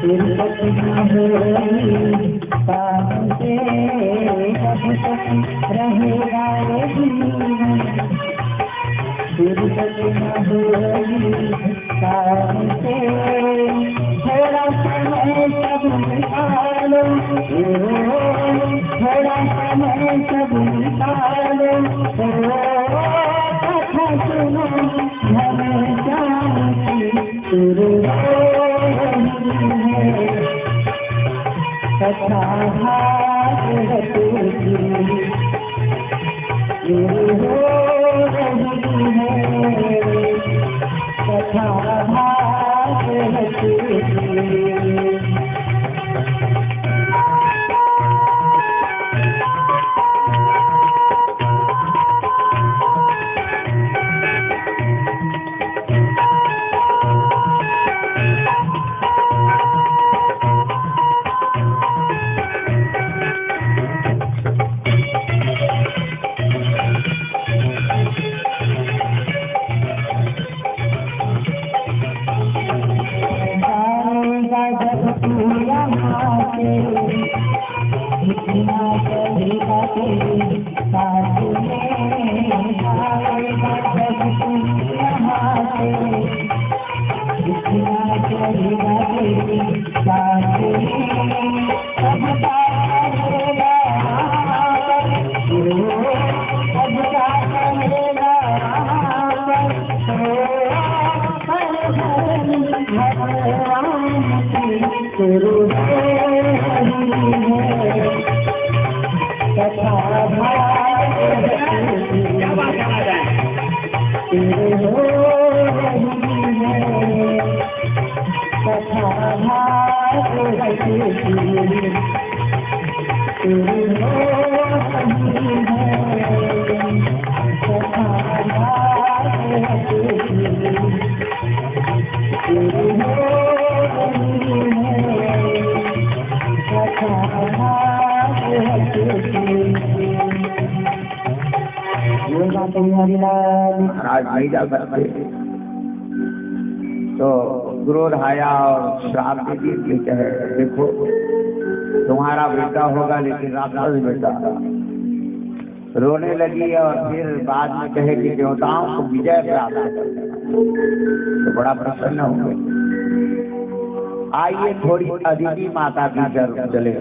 तिरुपति होली काम से कब तक रहेगा ये जीवन। तिरुपति होली काम से थोड़ा समय सब निकालो, थोड़ा समय सब निकालो, कथा सुनो हमें जानती शुरू है कथा भागवत की शुरू हो रही है कथा भागवत की। आज नहीं जा सकते तो क्रोध आया और श्राप दे दिए कहे देखो तुम्हारा बेटा होगा लेकिन राक्षस बेटा। रोने लगी और फिर बाद में कहे कि देवताओं को विजय प्राप्त करना तो बड़ा प्रसन्न हो गए। आइए थोड़ी अदिति माता की तरफ चले।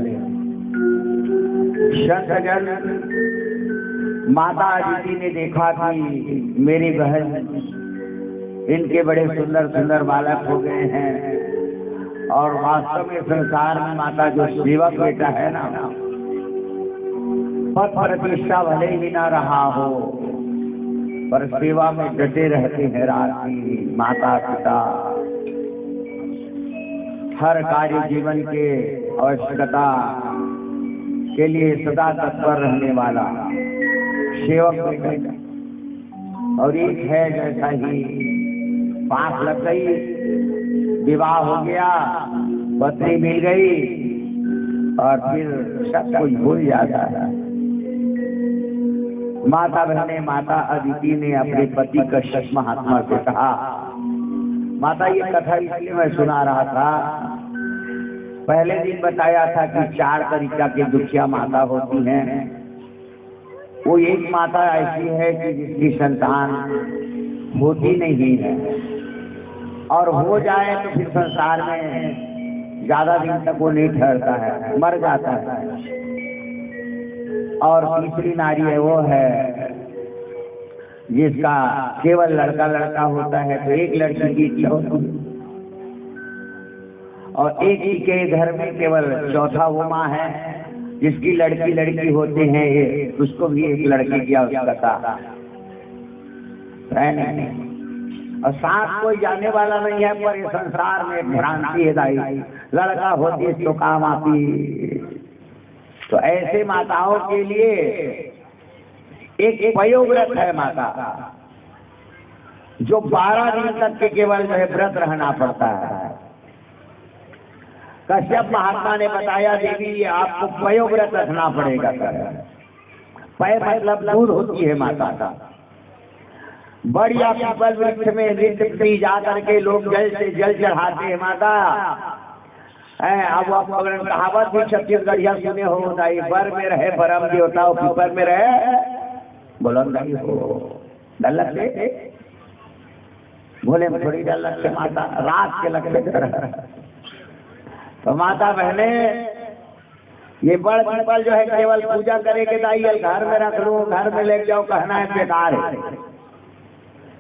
शंखजन माता अदिति ने देखा कि मेरी बहन इनके बड़े सुंदर सुंदर बालक हो गए हैं और वास्तव में संसार में माता जो सेवक बेटा है ना पद प्रतिष्ठा भले ही ना रहा हो पर सेवा में डटे रहते हैं राजी माता पिता। हर कार्य जीवन के आवश्यकता के लिए सदा तत्पर रहने वाला सेवक बेटा। और एक है जैसा ही पास लग गई विवाह हो गया पत्नी मिल गई और फिर सब कुछ भूल जाता है। माता बहने माता अदिति ने अपने पति कश्यप महात्मा से कहा माता ये कथा इसलिए मैं सुना रहा था पहले दिन बताया था कि 4 तरीका की दुखिया माता होती हैं। वो एक माता ऐसी है कि जिसकी संतान होती नहीं है और हो जाए तो फिर संसार में ज्यादा दिन तक वो नहीं ठहरता है मर जाता है। और तीसरी नारी है वो है जिसका केवल लड़का लड़का होता है तो एक लड़की की इच्छा होती है और एक ही के घर में केवल चौथा वो माँ है जिसकी लड़की लड़की होते हैं उसको भी एक लड़की की आवश्यकता है नहीं। और साथ कोई जाने वाला नहीं है पर संसार में भ्रांति है दाई लड़का होती तो काम आती। तो ऐसे माताओं के लिए एक पयोव्रत है माता जो 12 दिन तक के केवल जो है व्रत रहना पड़ता है। कश्यप महात्मा ने बताया देवी आपको पयोव्रत रखना पड़ेगा। पय मतलब दूध होती है माता का बढ़िया पीपल वृक्ष में नृत्य जा करके लोग जल से जल चढ़ाते हैं माता है। अब आप अगर कहावत भी छत्तीसगढ़िया सुने हो, बर में रहे परम देवता और पीपल में रहे बोलो नहीं हो डल्लक से बोले में थोड़ी डल्लक से माता रात के लगते। तो माता बहने ये बड़ पीपल जो है केवल पूजा करे के दाई घर में रख लो, घर में ले जाओ, कहना है बेकार है।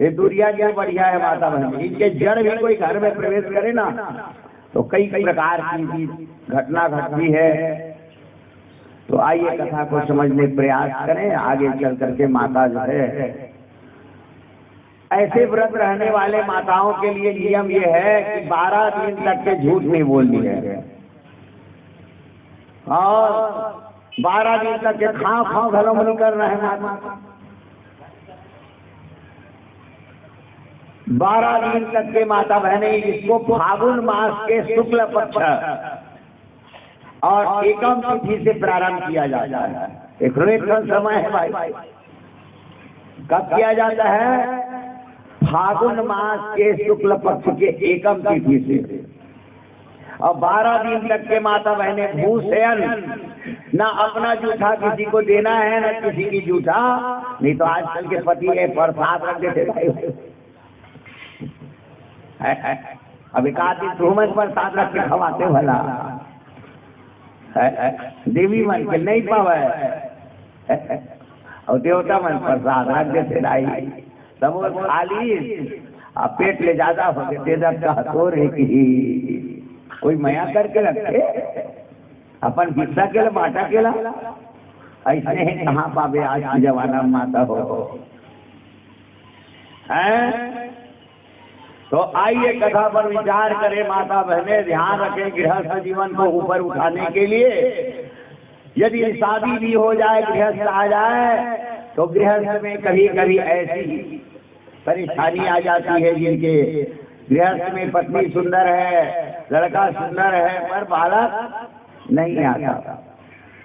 ये दुनिया क्या बढ़िया है माता बहन, इनके जड़ भी कोई घर में प्रवेश करे ना तो कई प्रकार की घटना घटती है। तो आइए कथा को समझने प्रयास करें। आगे चल करके माता जो है, ऐसे व्रत रहने वाले माताओं के लिए नियम ये है कि 12 दिन तक के झूठ नहीं बोलनी है और 12 दिन तक के खाओ खाओ घरों में करना है माता। 12 दिन तक के माता बहने इसको फागुन मास के शुक्ल पक्ष और एकम तिथि से प्रारंभ किया जाता है। एक समय है भाई, कब किया जाता है? फागुन मास के शुक्ल पक्ष के एकम तिथि से। और 12 दिन तक के माता बहने भूषयन, ना अपना जूठा किसी को देना है ना किसी की जूठा, नहीं तो आजकल के पति है प्रसाद रख देते भाई। अब एक आदमी तुम प्रसाद रख के खवाते भला देवी मन के नहीं पावे और देवता मन प्रसाद रख देते लाई सब खाली और पेट ले ज्यादा हो गए तो रे की कोई मया करके रखे अपन हिस्सा के बांटा के ला। ऐसे है कहाँ पावे आज की जमाना माता हो है। तो आइए कथा पर विचार करें माता बहने, ध्यान रखें गृहस्थ जीवन को ऊपर उठाने के लिए। यदि शादी भी हो जाए, गृहस्थ आ जाए, तो गृहस्थ में कभी कभी ऐसी परेशानी आ जाती है जिनके गृहस्थ में पत्नी सुंदर है, लड़का सुंदर है, पर बालक नहीं आता।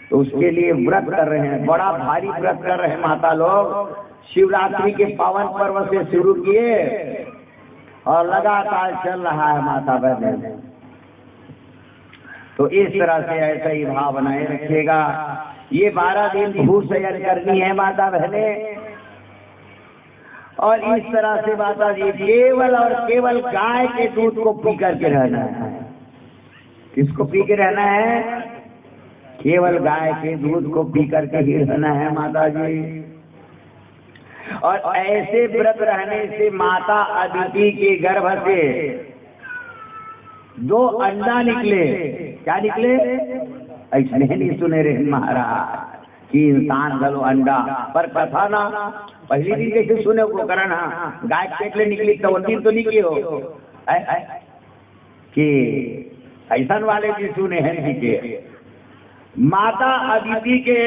तो उसके लिए व्रत कर रहे हैं, बड़ा भारी व्रत कर रहे हैं माता लोग। शिवरात्रि के पावन पर्व से शुरू किए और लगातार चल रहा है माता बहने। तो इस तरह से ऐसा ही भाव बनाए रखिएगा। ये 12 दिन भूषयन करनी है माता बहने और इस तरह से माता जी केवल और केवल गाय के दूध को पी करके रहना है। किसको पी के रहना है? केवल गाय के दूध को पी करके ही रहना है माता जी। और ऐसे व्रत रहने से माता अदिति के गर्भ से 2 अंडा निकले। क्या निकले? ऐसे नहीं सुने रहे महाराज कि इंसान गलो अंडा, पर कथा ना पहली दिन कैसे सुने को करना गाय पेट ले निकली तो दिन तो निकली हो कि ऐसा वाले भी सुने हैं कि माता अदिति के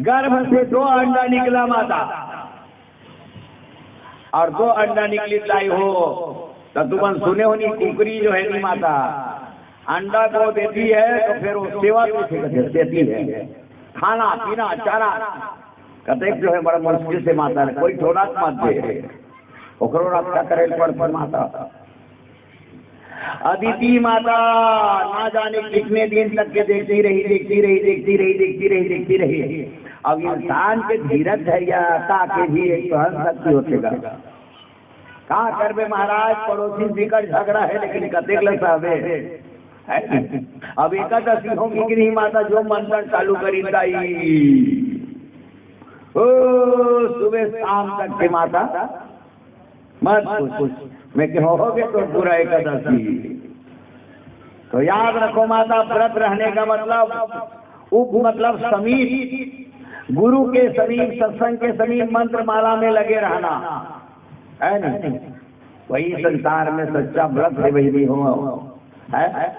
गर्भ से 2 अंडा निकला माता और 2 अंडा निकली लाई हो। तो तुम सुने हो नहीं कुकरी जो है नी माता अंडा को देती है तो फिर वो सेवा देती है, खाना पीना चारा कतेक जो है बड़ा मुश्किल से माता है, कोई थोड़ा मत दे ओकरो रक्षा करे पर माता। अदिति माता ना जाने कितने दिन तक के देखती रही। अब इंसान के धीरज धैर्यता के भी एक सहन शक्ति होतेगा। कहाँ करबे महाराज, पड़ोसी बिकट झगड़ा है लेकिन कतेक लसावे। अब एकादशी होगी कि नहीं माता, जो मंत्र चालू करी ओ सुबह शाम तक के माता मत कुछ मैं होगे तो पूरा एकादशी। तो याद रखो माता, व्रत रहने का मतलब मतलब समीप गुरु के समीप, सत्संग के समीप मंत्र माला में लगे रहना है नहीं। वही संसार में सच्चा व्रत है, वही भी हो है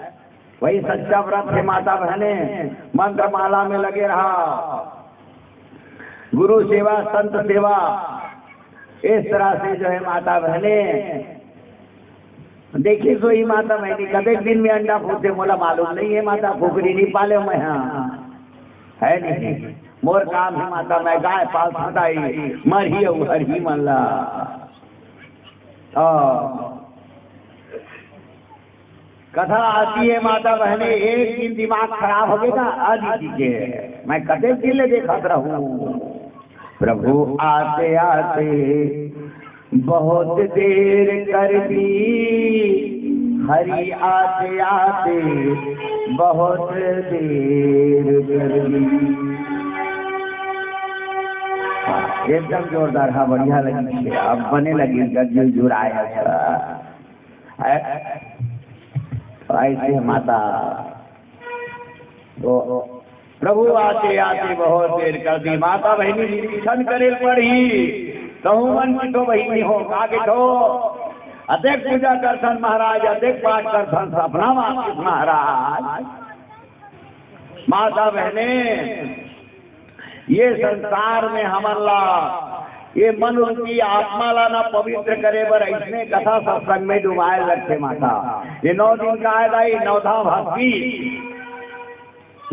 वही सच्चा व्रत है माता बहने। मंत्र माला में लगे रहा, गुरु सेवा संत सेवा, इस तरह से जो है माता बहने। देखिए सोई माता बहनी कदे दिन में अंडा फूटे मोला मालूम नहीं है माता, फुकरी नहीं पाले मैं है नहीं। मोर काम है माता मैं गाय पाल सदाई मरही हर ही मल्ला। कथा आती है माता बहने, एक दिन दिमाग खराब हो गया आदि के, मैं कदे जिले देखत रहूं। प्रभु आते आते बहुत देर कर दी, हरि आते आते बहुत देर कर दी। एकदम जोरदार, हाँ बढ़िया लगी, अब बने लगी गजल जुड़ाया ऐसे माता। तो प्रभु आते आते बहुत देर कर दी, माता बहनी क्षण करे पड़ी कहूँ मन की तो बहनी हो आगे तो अधिक पूजा करसन महाराज, अधिक पाठ करसन सपना महाराज। माता बहने ये संसार में हमारा ये मनुष्य की आत्मा लाना पवित्र करे बर इसने कथा सत्संग में डुबाए रखे माता। ये 9 दिन का आयदाई 9 धाम भक्ति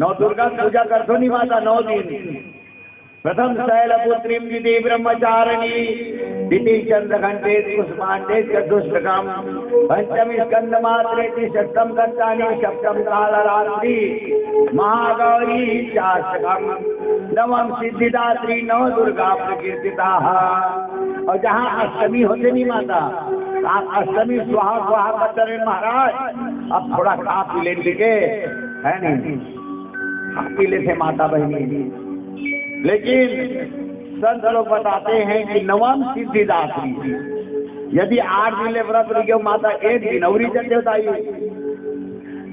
9 दुर्गा पूजा करतो नहीं माता 9 दिन। प्रथम शैलपुत्री द्वितीय ब्रह्मचारिणी, द्वितीय चंद्रघंटे कुष्मांडे चतुष्टकम, पंचमी स्कंद मात्रे षष्टम कत्तानि सप्तम कालरात्रि महागौरी चाष्टकम, नवम सिद्धिदात्री 9 दुर्गा प्रकीर्तिता। और जहाँ अष्टमी होते नहीं माता, अष्टमी स्वाहा स्वाहा करते महाराज। अब थोड़ा खा पी लेंगे है नहीं, खा पी लेते माता बहनी। लेकिन संत लोग बताते हैं कि नवम सिद्धिदात्री, यदि 8 दिन व्रत रही माता 1 दिन और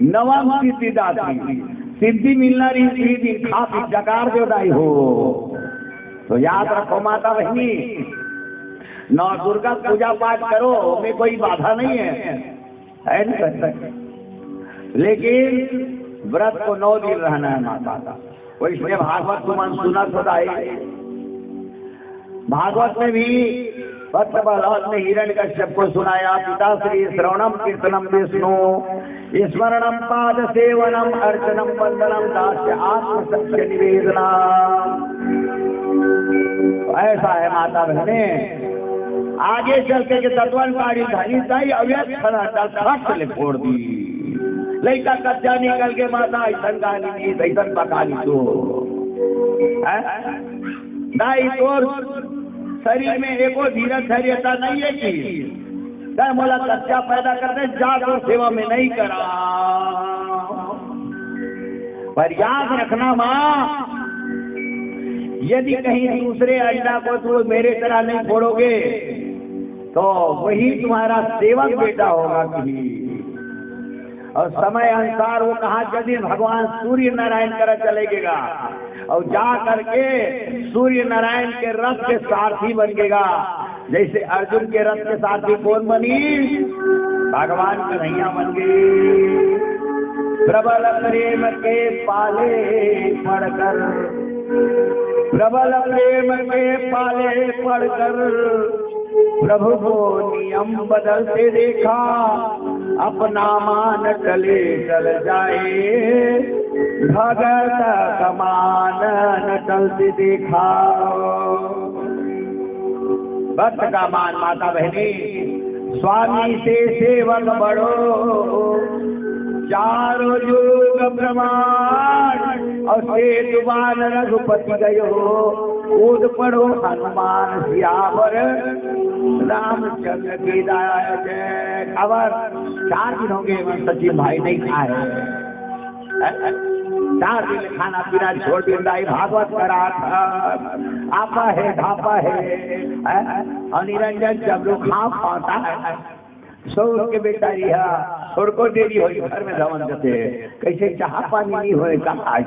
नवम सिद्धिदात्री, सिद्धि मिलना रही दिन खा पी डकार देवदाई हो। तो याद रखो माता बहनी, 9 दुर्गा पूजा पाठ करो में कोई बाधा नहीं है नहीं, लेकिन व्रत को 9 दिन रहना है माता का। वो इसलिए भागवत को मन सुना सदाई, भागवत में भी भक्त प्रहलाद ने हिरण्यकश्यप को सुनाया, पिता श्री श्रवणम कीर्तनम विष्णु स्मरणम पाद सेवनम अर्चनम वंदनम दास्य आत्म सत्य निवेदना। ऐसा है माता बहने। आगे चल के तत्वकारी धनी ताई अव्यक्त खड़ा ले छोड़ दी, लड़का कच्चा निकल के माता ऐसन गाली ऐसन पकाली तो नहीं, तो शरीर में एको धीरज धैर्यता नहीं है कि मोला कच्चा पैदा करते जाकर सेवा में नहीं करा। पर याद रखना माँ, यदि कहीं दूसरे अंडा को तो मेरे तरह नहीं फोड़ोगे तो वही तुम्हारा सेवक बेटा होगा कहीं। और समय अनुसार वो कहा यदि भगवान सूर्य नारायण कर चलेगा और जा करके सूर्य नारायण के रथ के सारथी बनेगा। जैसे अर्जुन के रथ के सारथी कौन बनी? भगवान कन्हैया बन गई। प्रबल प्रेम के पाले पढ़कर, प्रबल प्रेम के पाले पढ़कर प्रभु को नियम बदलते देखा, अपना मान टले चल जाए, भगत कमान न टलते देखा। भक्त का मान माता बहनी, स्वामी से सेवक बढ़ो, चारों युग प्रमाण और सेतुवान रघुपति गयो, कूद पड़ो हनुमान सियावर, रामचंद्र की जय। खबर 4 दिन हो गए सचिन भाई नहीं खाए, 4 दिन खाना पीना छोड़ दिया, भागवत करा था, आपा है ढापा है और निरंजन जब लोग खा पाता है सो के बेटा रिहा छोड़ को देरी हो घर में धवन देते कैसे चाह पानी नहीं होए कहा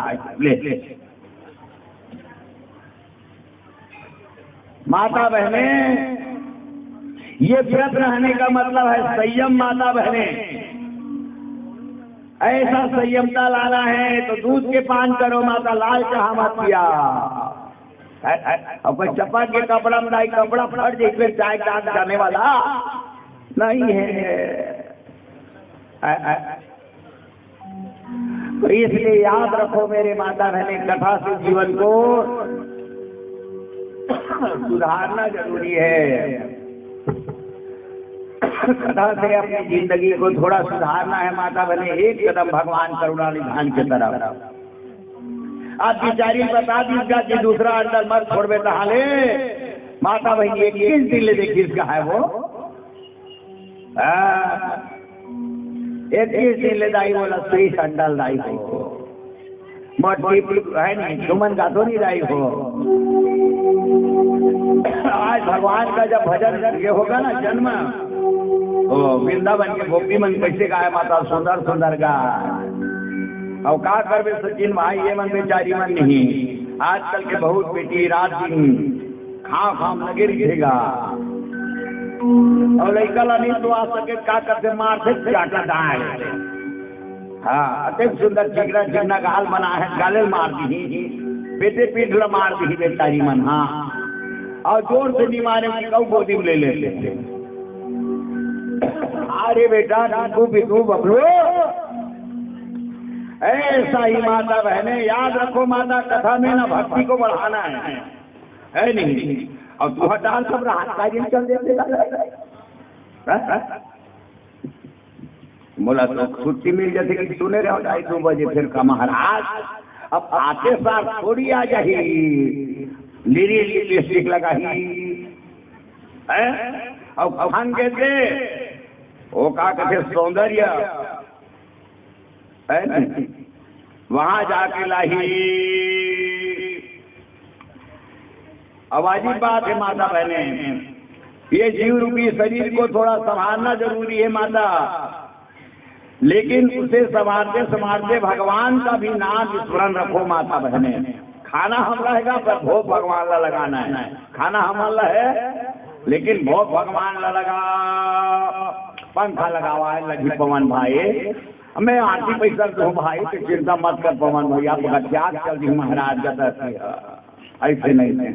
ले। माता बहने, ये व्रत रहने का मतलब है संयम। माता बहने, ऐसा संयमता लाना है तो दूध के पान करो माता, लाल चाह मत पिया। और कोई चपा के कपड़ा में डाई कपड़ा फट जाए चाय काट जाने वाला नहीं है। तो इसलिए याद रखो मेरे माता बहने, कथा से जीवन को सुधारना जरूरी है। कथा से अपनी जिंदगी को थोड़ा सुधारना है माता बहने, एक कदम भगवान करुणा निधान की तरफ। आप बिचारी बता दीजिएगा कि दूसरा अंडर मत छोड़वे तहाले माता बहनी एक दिन ले देखी इसका है वो एक दिन ले दाई बोला सही संडल दाई हो मोटी है नहीं सुमन का तो नहीं दाई हो। आज भगवान का जब भजन ये होगा ना जन्म, तो वृंदावन के गोपी मन कैसे गाय माता सुंदर सुंदर गाय। और का करवे सचिन भाई, ये मन बेचारी मन नहीं, आजकल के बहुत बेटी रात दिन खाम लगे रहेगा और लड़का नहीं तो आ सके का करते मार से चाटा दाए। हाँ अत्यंत सुंदर चिकना चिकना गाल बना है, गाले मार दी पेटे पीठ मार दी बेचारी मन। हाँ और जोर से नहीं मारे कऊ गोदी में ले लेते। अरे बेटा बिकू बबलू ऐसा ही माता बहने याद रखो, माता कथा में ना भक्ति को बढ़ाना है नहीं। और तू हटा सब रात का दिन चल देगा बोला तो छुट्टी मिल जाती कि सुने रहो 2:30 बजे फिर का महाराज अब आते साथ थोड़ी आ जाही लिरी लिपस्टिक लगाही और खांगे से वो का कहते सौंदर्य है वहां जाके लाही। अवाजी बात है माता बहने, ये जीव रूपी शरीर को थोड़ा संभालना जरूरी है माता, लेकिन उसे संभालते संभालते भगवान का भी नाम स्मरण रखो माता बहने। खाना हम रहेगा पर भोग भगवान ला लगाना है, खाना हमारा है लेकिन भोग भगवान ला लगा। पंखा लगावा है लगी पवन भाई, मैं आरती पैसा दो भाई तो चिंता मत कर पवन भैया, त्याग चल दी महाराज जैसे ऐसे नहीं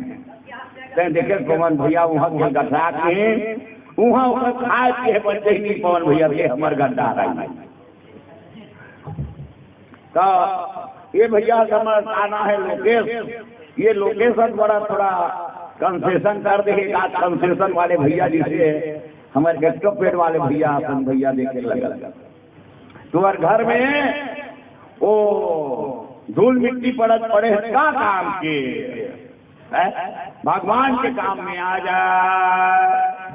ते देखे पवन भैया वहाँ के गठा के वहाँ खाए के बच्चे नहीं पवन भैया के हमारे गड्ढा रही। तो ये भैया आना है लोकेश, ये लोकेशन बड़ा थोड़ा कंसेशन कर देगा। कंसेशन वाले भैया जिसे हमारे गेटो पेट वाले भैया अपन भैया देखे लगा तुम्हारे घर में वो धूल मिट्टी पड़त पड़े का काम के भगवान के काम में आ जाए।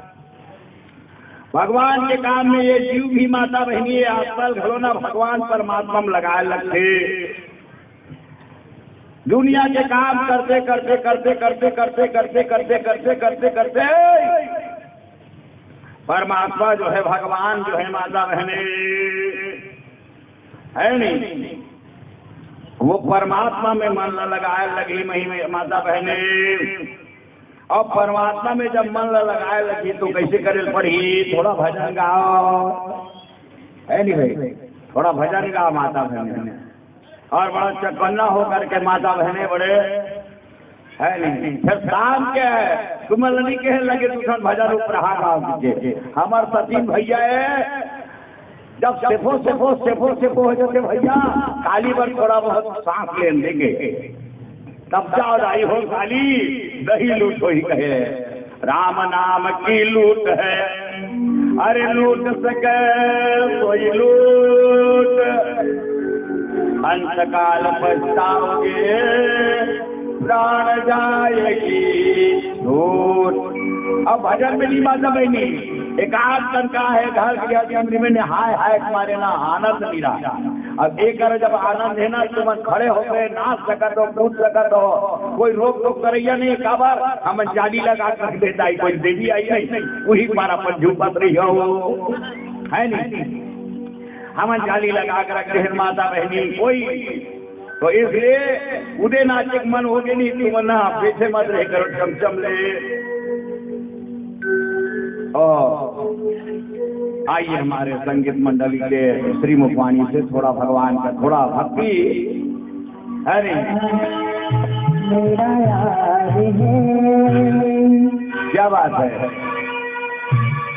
भगवान के काम में ये जीव भी माता बहनी आजकल घरोना भगवान परमात्मा में लगाए लगते। दुनिया के काम करते करते करते करते करते करते करते करते करते करते परमात्मा जो है भगवान जो है माता बहने है नहीं, वो परमात्मा में मन न लगाए लगी मही माता बहने। और परमात्मा में जब मन लगाए लगी तो कैसे करे पड़ी, थोड़ा भजन गाओ है नहीं भाई, थोड़ा भजन गाओ माता बहने। और बड़ा चकन्ना होकर के माता बहने बड़े है नहीं। फिर शाम के है तुम्हें कहे लगे तू भजन ऊपर गाँव हमार सचिन भैया है जब सेफो सेफो सेफो सेफो हो जाते भैया काली पर थोड़ा बहुत सांस ले देंगे तब जाओ आई हो काली दही लूट हो ही कहे राम नाम की लूट है, अरे लूट सके कोई लूट अंतकाल पछताओगे प्राण जाएगी झूठ। अब भजन में नहीं माता बहनी एकाध तन का है घर गया में हाय हाय तुम्हारे ना आनंद नहीं रहा। अब एक जब आनंद है ना तुम खड़े हो गए नाच सकत हो कूद सकत हो, कोई रोक टोक करैया नहीं। काबर हम जाली लगा कर देता कोई देवी आई नहीं वही हमारा पर झूपत रही हो है नहीं, हम जाली लगा कर रखते हैं माता बहनी कोई। तो इसलिए उदय नाचे मन हो गए नहीं तुम ना पीछे मत रह करो चमचम ले। आइए हमारे संगीत मंडली के श्री मुखवाणी से थोड़ा भगवान का थोड़ा भक्ति। अरे मेरा यार है क्या बात है,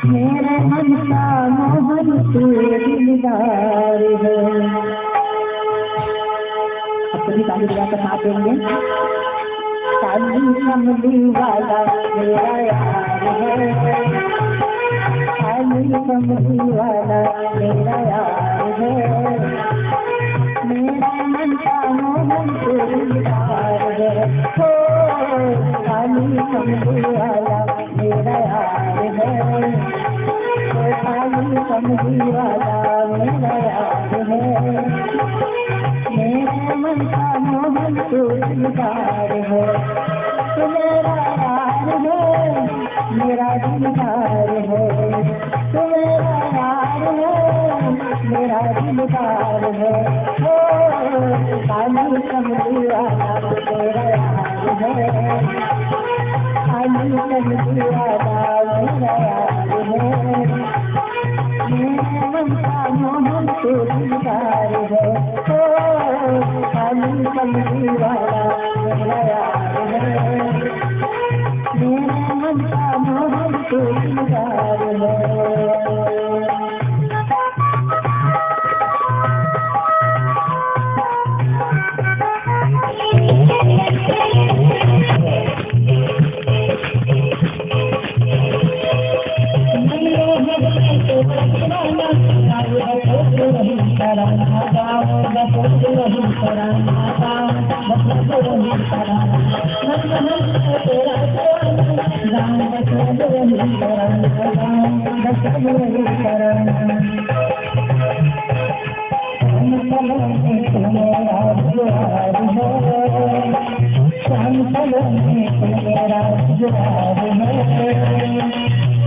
मेरा मन का मोहन तू दिलदार है। सभी ताली बजाकर साथ देंगे। काली कमली वाला मेरा यार है, काली कमली वाला मेरा यार है, मेरा मन का मोहन तुझदार है, हो काली कमली वाला मेरा यार है, काली कमली वाला मेरा यार है, मेरे मन का मोहन तुझदार है, तू मेरा यार है, मेरा दिलदार है, तू मेरा यार है, मेरा दिलदार है, हो काली कमली वाला मेरा यार है, काली कमली वाला मेरा यार है, मेरे मन का मोहन तुझदार है, हो काली कमली वाला मेरा यार है, मेरे मन का मोहन तुझदार है।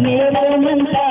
मेरे मन का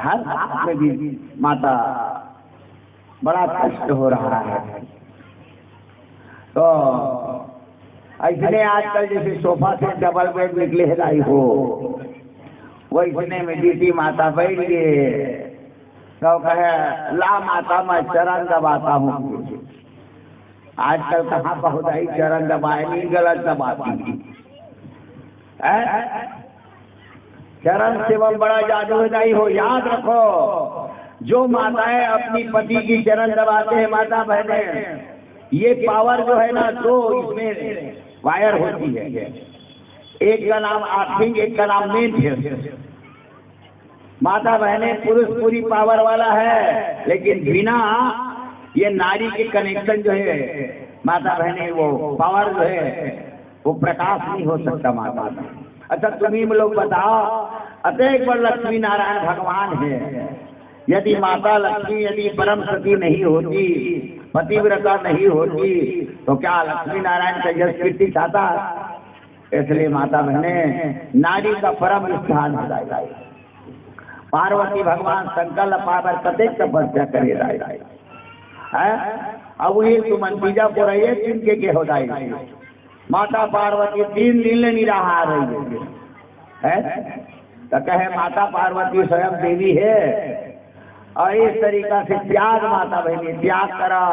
हर बात में भी माता बड़ा कष्ट हो रहा है। तो इसने आजकल जैसे सोफा से डबल बेड निकले लाई हो, वो इसने में दीदी माता बैठ गए तो कहे ला माता मैं चरण दबाता हूँ। आजकल कहाँ बहुदाई चरण दबाए नहीं, गलत दबाती चरण सेवम बड़ा जादूदाई हो। याद रखो, जो माताएं अपनी पति की चरण दबाते हैं माता बहने, ये पावर जो है ना दो इसमें वायर होती है, एक का नाम आर्थिंग, एक का नाम मेन है। माता बहने पुरुष पूरी पावर वाला है, लेकिन बिना ये नारी के कनेक्शन जो है माता बहने वो पावर जो है वो प्रकाश नहीं हो सकता माता। अच्छा तुम्ही लोग बताओ, अतः पर लक्ष्मी नारायण भगवान है, यदि माता लक्ष्मी यदि परम सती नहीं होती, पतिव्रता नहीं होती, तो क्या लक्ष्मी नारायण का यश कीर्ति चाहता? इसलिए माता बहने नारी का परम स्थान है पार्वती भगवान संकल्प पावर कते तपस्या करे रहे हैं। अब ये तुमन बीजा को रही जिनके के हो जाए माता पार्वती 3 दिन ले नहीं रहा रही है। तो कहे माता पार्वती स्वयं देवी है और इस तरीका से त्याग माता बहनी त्याग करा।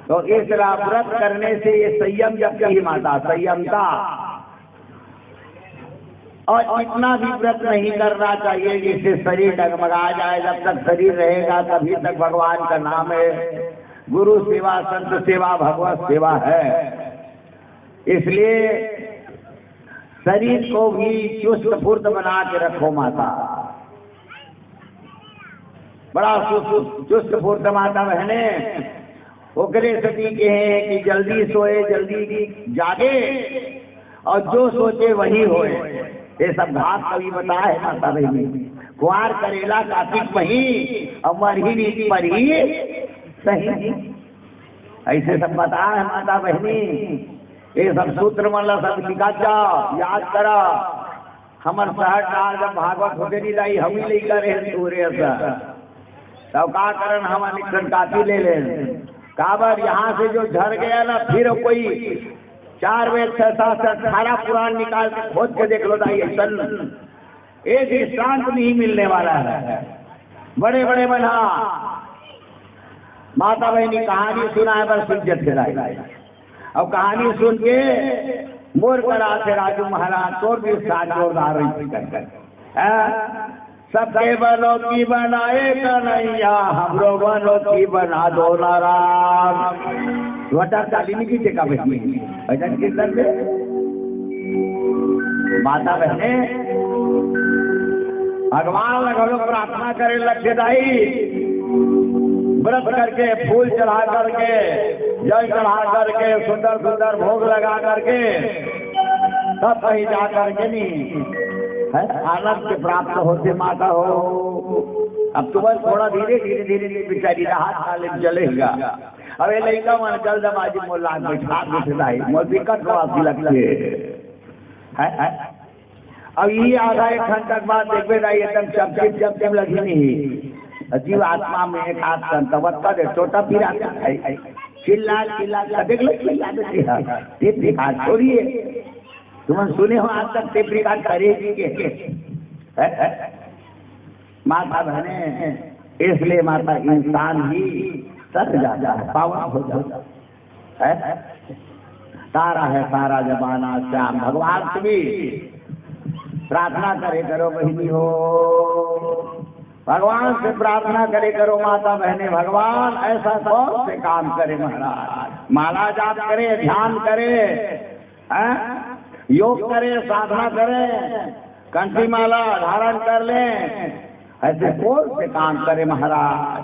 तो इस व्रत करने से ये संयम जब कही माता संयमता, और इतना भी व्रत नहीं करना चाहिए जिससे शरीर डगमगा जाए। जब तक शरीर रहेगा तभी तक भगवान का नाम है। गुरु सेवा संत सेवा भगवत सेवा है। इसलिए शरीर को भी चुस्त फुर्त बना के रखो माता, बड़ा चुस्त फुर्त माता बहने। ओकरे सती के हैं कि जल्दी सोए जल्दी जागे और जो सोचे वही होए। ये सब घाट कभी बताया है माता बहनी। कुआर करेला कार्तिक मही और मरही नीति मरही सही, ऐसे सब बताया है माता बहनी। ये सब सूत्र मतलब सब लिखा जाओ याद करा। हमार शहर डाल जब भागवत होते नहीं लाई हम ही लेकर सूर्य तब का कारण हम निकट काफी ले ले काबर यहाँ से जो झड़ गया ना, फिर कोई 4 वेद 6 7 18 पुराण निकाल के खोज के देख लो दाई एक दृष्टांत नहीं मिलने वाला है। बड़े बड़े बना माता बहनी कहानी सुना है बस इज्जत कराई। अब कहानी सुन के मोर करा थे राजू महाराज तो भी साथ जोरदार सबके बनो की बनाए कन्हैया हमरो बनो की बना दो नाराम। चालीनी की टेका बहनी भजन कीर्तन में माता बहने भगवान हम लोग प्रार्थना करे लक्ष्य दाई व्रत करके फूल चढ़ा करके जल चढ़ा करके सुंदर सुंदर भोग लगा करके तब कहीं जा करके नहीं आनंद के प्राप्त होते माता हो। अब तुम्हें थोड़ा धीरे धीरे धीरे धीरे बेचारी हाथ ताले चलेगा। अब ये लड़का मन जल्दबाजी मोला बैठा बैठलाई मोल दिक्कत वासी लगती है। अब ये आधा 1 घंटा के बाद देखबे रही एकदम जब लगी नहीं जीव आत्मा में एक हाथ संतवत कर दे छोटा फिर चिल्ला चिल्ला देख लो चिल्ला देती हाथ छोड़िए। तुम सुने हो आज तक टेप रिकॉर्ड करेगी के माता बहने। इसलिए माता इंसान ही सत जाता है पावन हो जाता है। तारा है सारा जमाना श्याम भगवान से भी प्रार्थना करे करो बहनी हो। भगवान से प्रार्थना करे करो माता बहने। भगवान ऐसा कौन से काम करे महाराज। माला जाप करे ध्यान करे योग करे साधना करे कंठी माला धारण कर ले, ऐसे कौन से काम करे महाराज।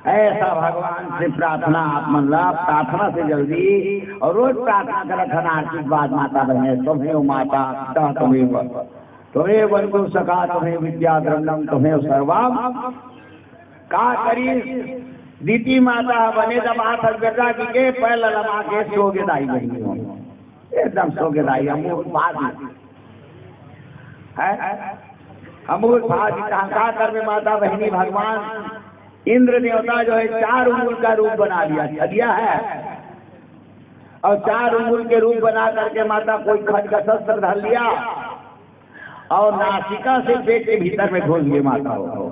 ऐसा भगवान से प्रार्थना आप मतलब प्रार्थना से जल्दी और रोज प्रार्थना कर रखना आशीर्वाद माता बहने। तुम्हें माता पिता तुम्हें बंधु सखा तुम्हें विद्या द्रंडम तुम्हें सर्वम का करी दीदी माता बने जब हाथ बेटा की के पहले लगा के सोगे दाई बहनी हो एकदम सोगे दाई अमूल भाजी है। अमूल भाजी कहा कर में माता बहनी भगवान इंद्र देवता जो है 4 उंगल का रूप बना लिया छलिया है और 4 उंगल के रूप बना करके माता कोई खज का शस्त्र धर लिया और नासिका से पेट के भीतर में घुस गई माता हो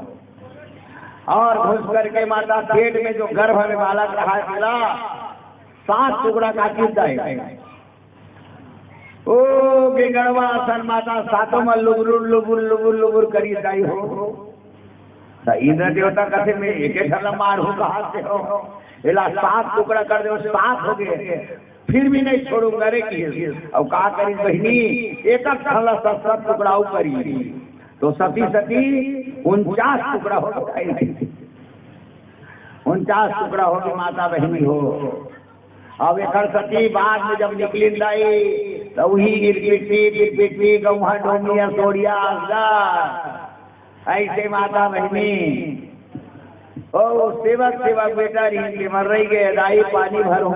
और घुस करके माता पेट में जो गर्भ में बालक रहा मिला 7 टुकड़ा काट जाए। ओ गिगड़वा सन माता 7 में लुबुर लुबुर लुबुर लुबुर करी जाई हो। इंद्र देवता कथे में एक मार हो कहा से हो इला 7 टुकड़ा कर दो 7 हो गए फिर भी नहीं छोड़ूंगा रे की। अब कहा करी बहनी एक 7 टुकड़ा करी तो सती 49 टुकड़ा हो 49 टुकड़ा होगी माता बहनी हो। अब एक सती बाद में जब निकली लाई तो वही गिरपिटी गौहा डोमिया सोड़िया ऐसे माता बहनी ओ सेवक सेवक बेटा रही मर रही गए दाई पानी भरो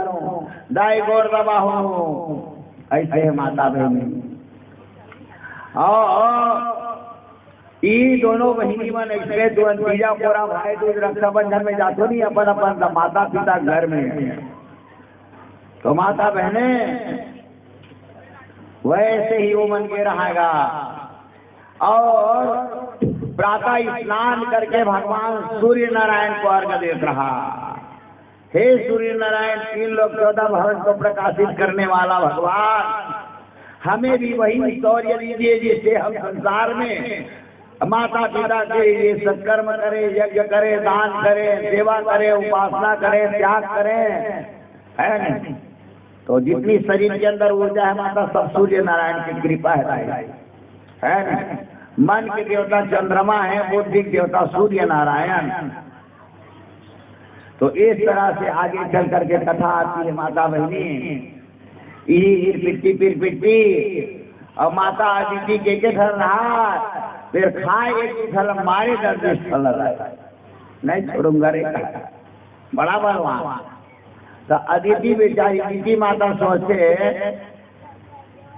दाई गोर दबा हो ऐसे माता बहनी। ई दोनों बहिनी मन ऐसे तीजा पोरा भाई दूज रक्षाबंधन में जातो नहीं अपन अपन माता पिता घर में, तो माता बहने वैसे ही वो मन के रहेगा। और प्रातः स्नान करके भगवान सूर्य नारायण को अर्घ देत रहा। हे सूर्य नारायण, 3 लोग 14 भवन को प्रकाशित करने वाला भगवान, हमें भी वही शौर्य दीजिए जिससे हम संसार में माता पिता के लिए सत्कर्म करें, यज्ञ करें, दान करें, सेवा करें, उपासना करें, त्याग करें, है नहीं? तो जितनी शरीर के अंदर ऊर्जा है माता, सब सूर्य नारायण की कृपा है नहीं? मन के देवता चंद्रमा है, बुद्धि के देवता सूर्य नारायण। तो इस तरह से आगे चल करके कथा आती है माता बहनी। पिट्टी और माता अदिति के घर रहा, फिर खाए एक फल मारे दर्द फल नहीं छोड़ूंगा रे, बड़ा बलवान। तो अदिति बेचारी अदिति माता सोचे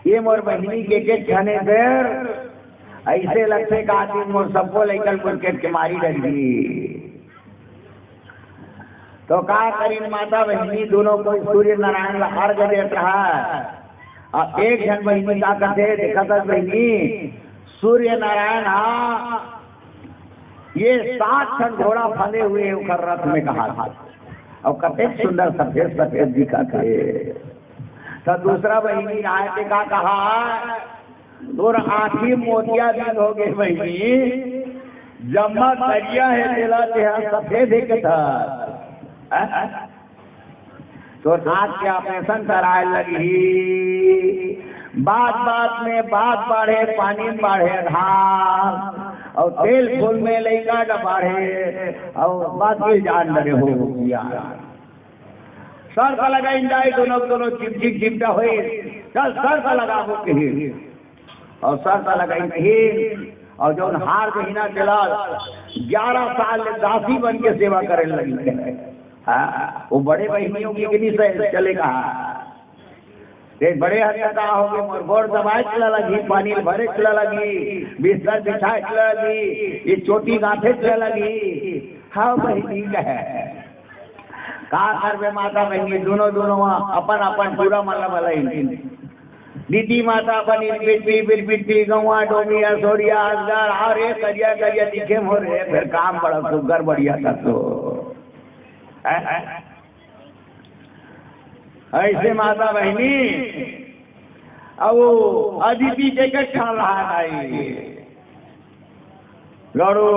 ये मोर बहिनी के खाने देर ऐसे लगते का आदमी मोर सबको लेकर क्रिकेट के मारी डरी। तो का करीन माता बहिनी दोनों को सूर्य नारायण अर्घ देत रहा। और एक जन बहिनी का कहते देखा था बहिनी सूर्य नारायण ये 7 छन घोड़ा फंदे हुए उखर रथ में कहा था, और कते सुंदर सफेद सफेद दिखा थे। तो दूसरा बहिनी आए थे का कहा तोर आँखी मोतिया दिन हो गए बहिनी, जम्मा करिया है तेला तेहा सफेद है के था। तो हाथ के ऑपरेशन कराए लगी। बात में बात बढ़े, पानी बढ़े धान, और तेल फूल में लैका न बढ़े, और बात की जान डरे हो गया। सर का लगाई जाए दोनों चिमटा हुए, चल सर का लगा वो कहीं, और सर का लगाई कहीं। और जो हार महीना चला 11 साल दासी बन के सेवा करे लगी। वो बड़े बहनियों की कितनी से चलेगा, बड़े हद का हो गए, मोर गोड़ दबाए चला लगी, पानी भरे चला लगी, बिस्तर बिछाए चला लगी, ये चोटी गांठे चला लगी। हाँ बहनी है का करबे माता बहनी दोनों अपन अपन पूरा मतलब भलाई। दीदी माता बनी बिरपिटी गौवा डोमिया सोरिया असगर और ये करिया दिखे मोर फिर काम बड़ा सुगर बढ़िया कर तो ऐसे माता बहनी अब अदिति के ठान रहा है। गरु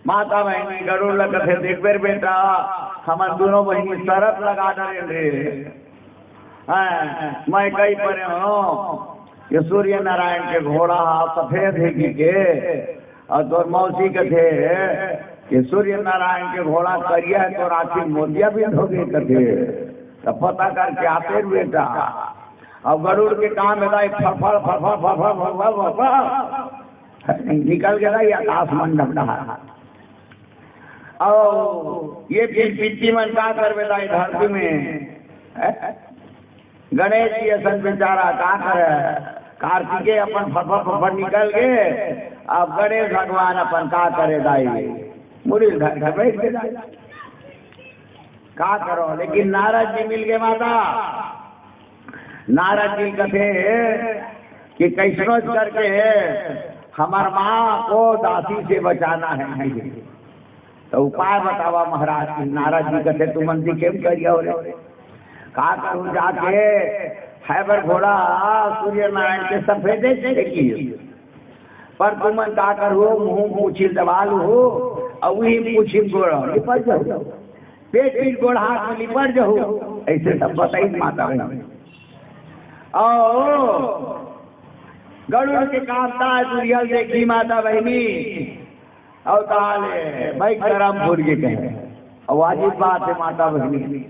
माता बहनी गरुड़ लग थे देख बेर बेटा हमार दोनों बहनी शरत लगा डरे रे। मैं कई परे हूँ ये सूर्य नारायण के घोड़ा सफेद है के, और तो मौसी के थे कि सूर्य नारायण के घोड़ा करिया है तो राखी मोतिया भी धोगे कथे। तो पता करके आते बेटा, अब गरुड़ के काम है फरफर निकल गया ये आकाश मंडप रहा। और ये फिर पिट्टी मन का कर बेटा धरती में गणेश जी असन बेचारा का करे, कार्तिकेय अपन फफर निकल गए, अब गणेश भगवान अपन का करे दाई मुड़ी घर बैठ के का करो। लेकिन नारद जी मिल गए माता। नारद जी कथे कि कैसनो करके हमार माँ को दासी से बचाना है, तो उपाय बतावा महाराज। नारद जी कथे तुम मंदिर केम करिया हो रे, का करूं जाके हैबर घोड़ा सूर्य नारायण के सफेदे देखी, पर तुम का करो मुंह पूछी दबाल हो और वही पूछी गोड़ा लिपट जाओ, पेट पीट गोड़ हाथ में लिपट जाओ, ऐसे सब बताई माता बहनी। और गरुड़ के कांता सूर्य देखी माता बहनी और ताले भाई करमपुर के कहे, और वाजिब बात है माता बहनी।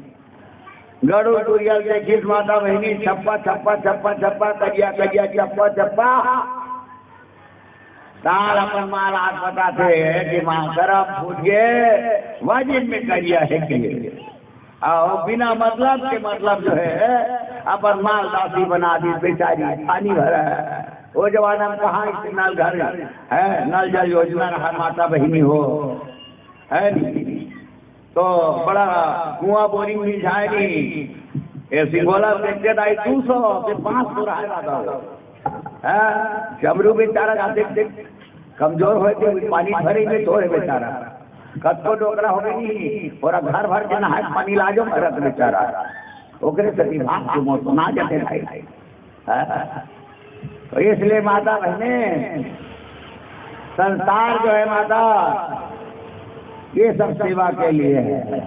गरुड़ सूर्य देखी माता बहनी छप्पा छप्पा छप्पा छप्पा करिया करिया छप्पा छप्पा ताल अपन माल हाथ बताते हैं कि माँ करम फूट गए वाजिब में करिया है कि, और बिना मतलब के मतलब जो है अपन माल दासी बना दी बेचारी पानी भरा वो जमाना में कहाँ इस नल घर है, नल जल योजना रहा, माता बहिनी हो है नहीं, तो बड़ा कुआं बोरिंग मिल जाए नहीं, ये सिंगोला देखते दाई 200 से 500 रहा है। चमरू बेचारा जाते देख कमजोर हो थे, पानी भरे में तो है बेचारा, कत्तो डोकरा हो गई और घर भर के नहाए पानी लाजो मरत बेचारा, ओकरे सती भाग के मौत ना जाते भाई। तो इसलिए माता बहने संसार जो है माता ये सब सेवा के लिए है।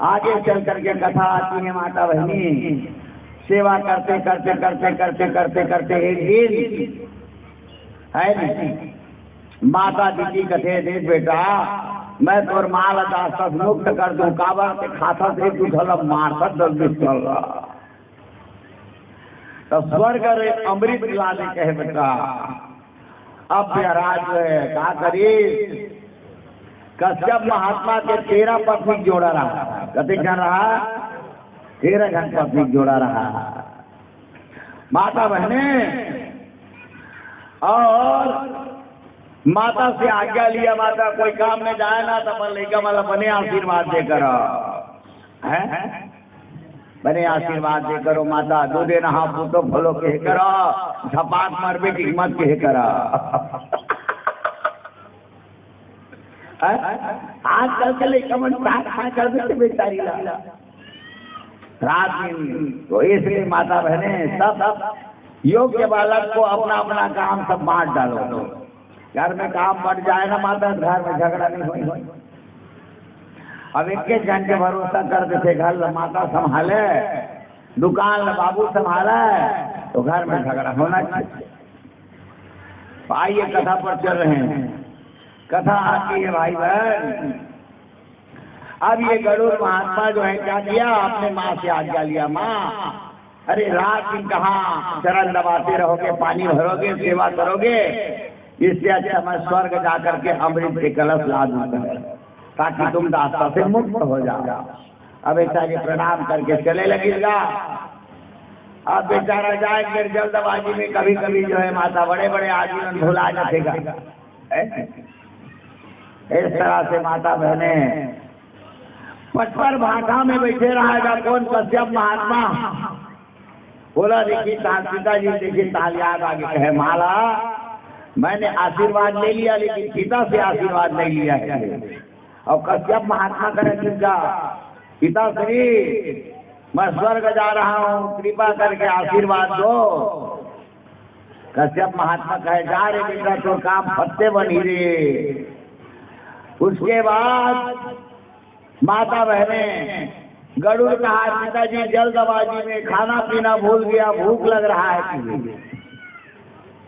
आगे चल करके कथा आती है माता बहनी, सेवा करते करते करते करते करते करते एक दिन है नहीं, माता दीदी कथे देख बेटा मैं तोर माल दास मुक्त कर दूं, काबर के खाता से तू झल मारता दस चल रहा, तो स्वर्ग अमृत लाने कहे बेटा। अब राज क्या करी, कश्यप महात्मा के 13 पत्नी जोड़ा रहा, कते जन रहा 13 जन पत्नी जोड़ा रहा माता बहने, और माता से आज्ञा लिया, माता कोई काम में जाए ना तो अपन लड़का वाला बने आशीर्वाद देकर है, बने आशीर्वाद दे करो माता, दो दिन नहा पूतो फलो कह करो, झपाक मरबे की हिम्मत कह करा। आजकल के लड़का मन खा कर देते बेचारी रात दिन, तो इसलिए माता बहने सब योग्य बालक को अपना अपना काम सब बांट डालो, घर में काम बढ़ जाए ना माता, घर में झगड़ा नहीं होई। अब एक जन के भरोसा कर देते, घर माता संभाले, दुकान बाबू संभाले, तो घर में झगड़ा होना चाहिए। आइए कथा पर चल रहे हैं, कथा आती है भाई बहन। अब ये गरुड़ महात्मा जो है क्या किया, अपने माँ से आज्ञा लिया, माँ अरे रात दिन कहाँ चरण दबाते रहोगे, पानी भरोगे, सेवा करोगे, इससे अच्छा मैं स्वर्ग जाकर के अमृत के कलश ला दूंगा ताकि तुम दास्ता से मुक्त हो जाओ। अब बेचारे प्रणाम करके चले लगेगा। अब बेचारा जाए फिर जल्दबाजी में कभी कभी जो है माता बड़े बड़े आजीवन भुला जाएगा। इस तरह से माता बहने पटपर भाटा में बैठे रहेगा कौन, कश्यप महात्मा बोला देखिए पिताजी देखिए ताल याद आगे कहे, माला मैंने आशीर्वाद ले लिया लेकिन पिता से आशीर्वाद नहीं लिया है। और कश्यप महात्मा करे जिनका पिता श्री मैं स्वर्ग जा रहा हूँ, कृपा करके आशीर्वाद दो। कश्यप महात्मा कहे जा रे बेटा तो काम फत्ते बनी रे। उसके बाद माता बहने गरुड़ कहा पिताजी जल्दबाजी में खाना पीना भूल गया, भूख लग रहा है।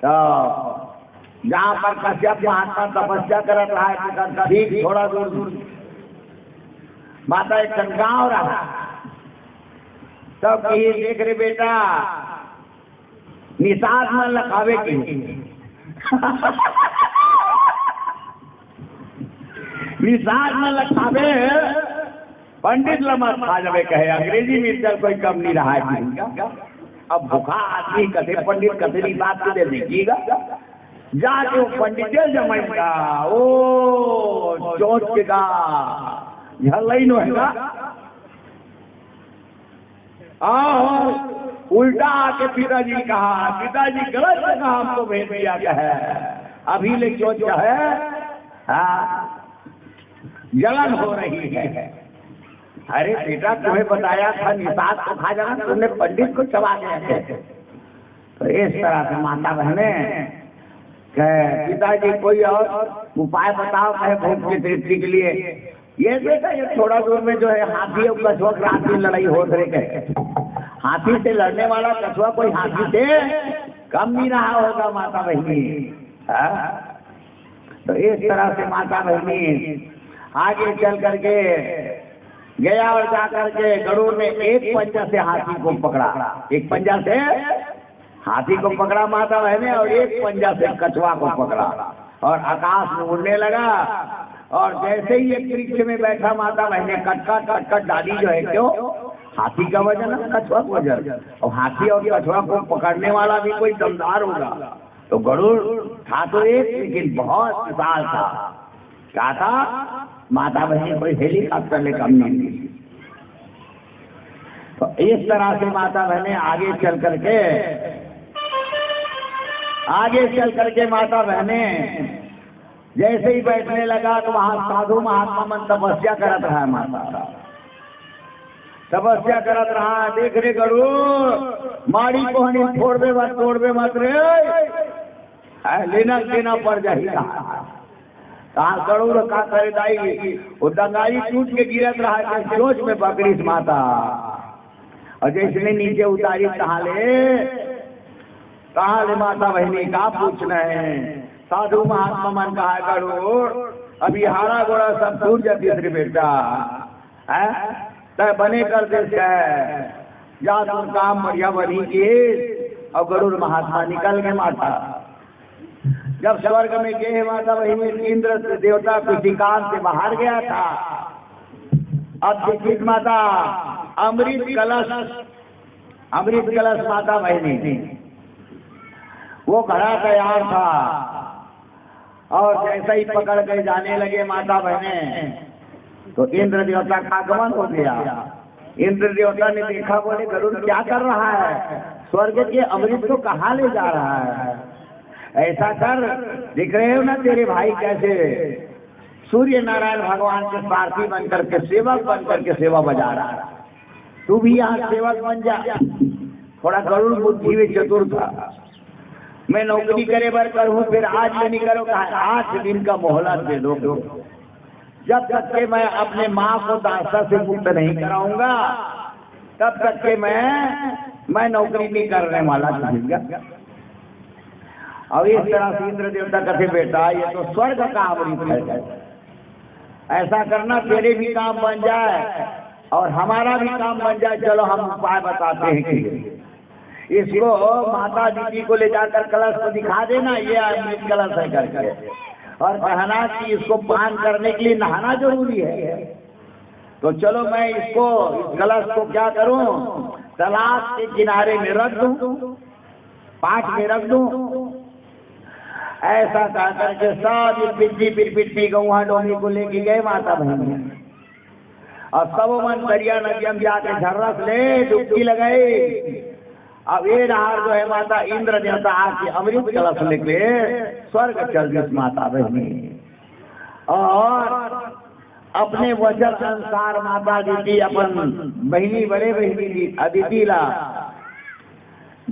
तो जहाँ पर कश्यप महात्मा तपस्या कर रहा है ठीक थोड़ा दूर माता एक गाँव रहा, तब कही देख रे बेटा निषाद में लखावे की निषाद में लखावे पंडित लमत खा जावे कहे, अंग्रेजी में चल कोई कम नहीं रहा है। अब भूखा आदमी कथे पंडित कथे बात दे देखिएगा, जाके पंडित जमाएगा ओ चोट के का झलई नो है उल्टा आके पिताजी कहा, पिताजी गलत जगह हमको भेज दिया है, अभी ले चोट है जलन हो रही है। अरे बेटा तुम्हें बताया था निषाद को खा जाना, तुमने पंडित को चबा दिया थे। तो इस तरह से माता बहने पिताजी कोई और उपाय बताओ कहे भूख की तृप्ति के लिए। ये बेटा ये थोड़ा दूर में जो है हाथी और कछुआ की रात में लड़ाई हो रही, हाथी से लड़ने वाला कछुआ कोई हाथी से कम नहीं रहा होगा माता बहनी। तो इस तरह से माता बहनी आगे चल करके गया और जाकर के गरुड़ ने एक पंजा से हाथी को पकड़ा, एक पंजा से हाथी को पकड़ा माता बहने, और एक पंजा से कछुआ को पकड़ा और आकाश में उड़ने लगा। और जैसे ही एक वृक्ष में बैठा माता बहने कटकट डाली जो है, क्यों हाथी का वजन है कछुआ का वजन, और हाथी और कछुआ को पकड़ने वाला भी कोई दमदार होगा। तो गरुड़ था तो एक, लेकिन बहुत विशाल था। क्या था? माता बहनी कोई हेलीकॉप्टर ले कम नहीं थी। तो इस तरह से माता बहने आगे चल करके माता बहने जैसे ही बैठने लगा तो वहां साधु महात्मा मन तपस्या करत रहा। माता तपस्या करत रहा। देख रे गरुड़, माड़ी कोहनी तोड़बे मत रे, लेना पड़ जाही। कहा गरुड़ का करे दाई, वो दंगाई टूट के गिरत रहा कि सोच में पकड़ी माता, और जैसे नीचे उतारी कहा ले माता बहनी का पूछना है। साधु महात्मा मन कहा गरुड़, अभी हारा गोड़ा सब टूट जाती रे बेटा, तय बने कर दे जा तुम काम बढ़िया बनी के। और गरुड़ महात्मा निकल गए। माता जब स्वर्ग में गए माता बहनी, इंद्र देवता किसी काम से बाहर गया था। अब देखिए माता अमृत कलश माता बहनी वो घड़ा तैयार था, और जैसे ही पकड़ के जाने लगे माता बहने, तो इंद्र देवता का आगमन हो गया। इंद्र देवता ने देखा, बोले गरुड़ क्या कर रहा है, स्वर्ग के अमृत को कहाँ ले जा रहा है? ऐसा कर, दिख रहे हो ना तेरे भाई कैसे सूर्य नारायण भगवान के सारथी बनकर के सेवक बनकर के सेवा बजा रहा है, तू भी यहाँ सेवक बन जा। थोड़ा गरुड़ बुद्धि में चतुर था। मैं नौकरी करे बर करूँ, फिर आज में नहीं करो, कहा 8 दिन का मोहलत दे दो, जब तक के मैं अपने माँ को दासा से मुक्त नहीं कराऊंगा तब तक के मैं नौकरी नहीं करने वाला। अब इस तरह से इंद्र देवता कहते बेटा ये तो स्वर्ग का अमृत है, ऐसा करना तेरे भी काम बन जाए और हमारा भी काम बन जाए। चलो हम उपाय बताते हैं कि इसको माता दीदी को ले जाकर कलश को दिखा देना, ये अमृत कलश है करके, और कहना कि इसको पान करने के लिए नहाना जरूरी है। तो चलो मैं इसको इस कलश को क्या करूं, तालाब के किनारे में रख दूं, पाठ में रख दूं। ऐसा कह करके सब पिट्टी गौहा डोमी को लेके गए माता बहनी, और सब मन दरिया नदिया में जाके झर्रस ले डुबकी लगाई। अब ये नहार जो है माता इंद्र देवता आके अमृत कलश लेके स्वर्ग चल गई माता बहनी, और अपने वचन अनुसार माता दीदी अपन बहनी बड़े बहनी अदिति ला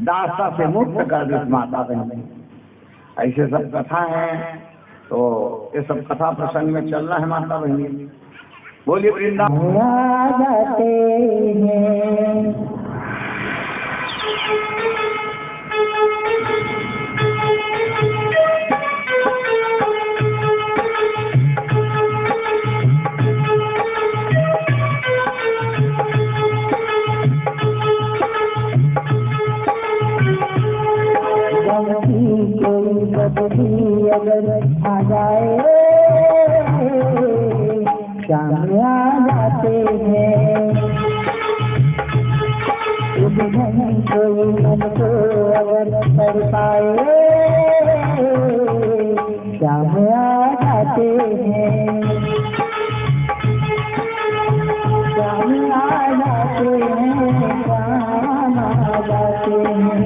दासा से मुक्त कर दी माता बहनी। ऐसे सब कथा है, तो ये सब कथा प्रसंग में चलना है माता बहनी। बोलिए वृंदावन। अगर आ जाए शाम आ जाते हैं, कोई मन को अगर कर पाए शाम आ जाते हैं, शाम आ जाते हैं, शाम आ जाते हैं,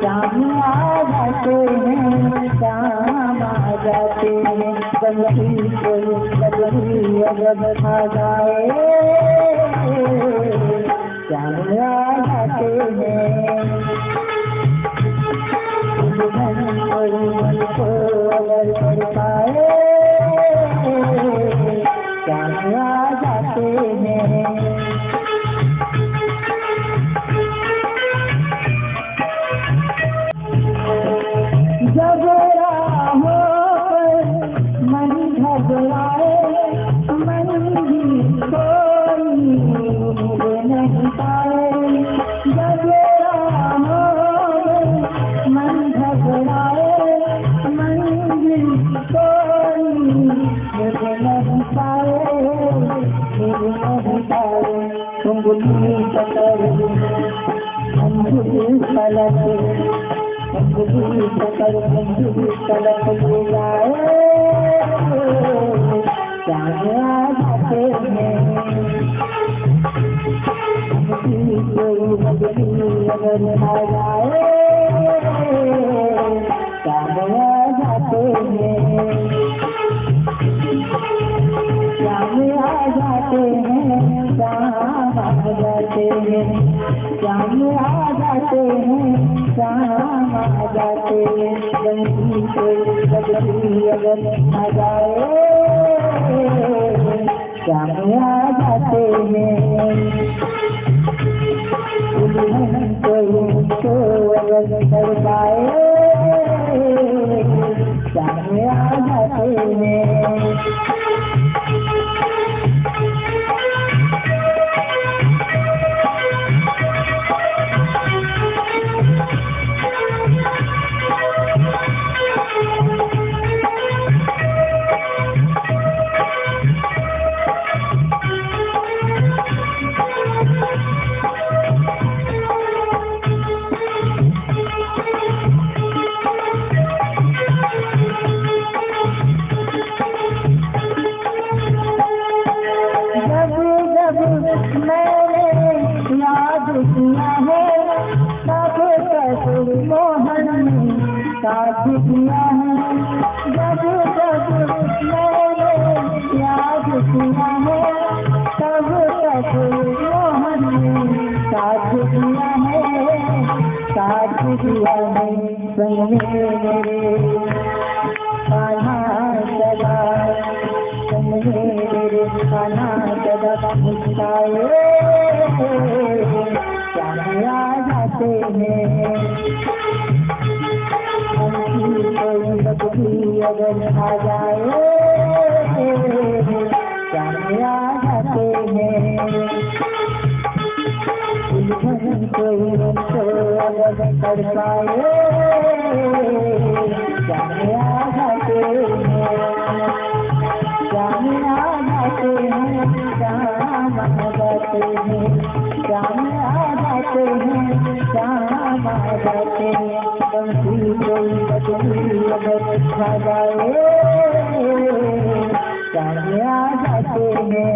शाम आ जाते हैं, शाम आ जाते हैं। बंदी कोई बदली अगर आ जाए शाम आ जाते हैं, कोई मन को अगर कर पाए शाम आ जाते हैं। जब राहों पर मन घबराए, मन भी कोई मिल नहीं पाए। जब राहों पर मन घबराए, मन भी कोई मिल नहीं पाए, मिल नहीं पाए। उंगली पकड़ अंगुली पलट, कभी सकल बंधु तलक ले जाए श्याम आ जाते हैं कोई बदली अगर आ जाए श्याम आ जाते हैं श्याम आ जाते हैं श्याम आ जाते हैं श्याम आ जाते हैं श्याम आ जाते हैं बंसी कोई बदली अगर आ जाए श्याम आ जाते हैं कोई तो अगर कर पाए श्याम आ जाते हैं साथ किया है जब जब मैंने याद किया है तब तक मोहन ने साथ किया है साथ किया है संग मेरे कान्हा सदा संग मेरे कान्हा सदा मुस्काए श्याम आ जाते हैं कोई बदली अगर आ जाए श्याम आ जाते हैं कोई तो अगर कर पाए श्याम आ जाते हैं श्याम आ जाते हैं श्याम आ जाते हैं श्याम आ जाते हैं श्याम आ जाते हैं बंसी कोई बदली अगर आ जाए श्याम आ जाते हैं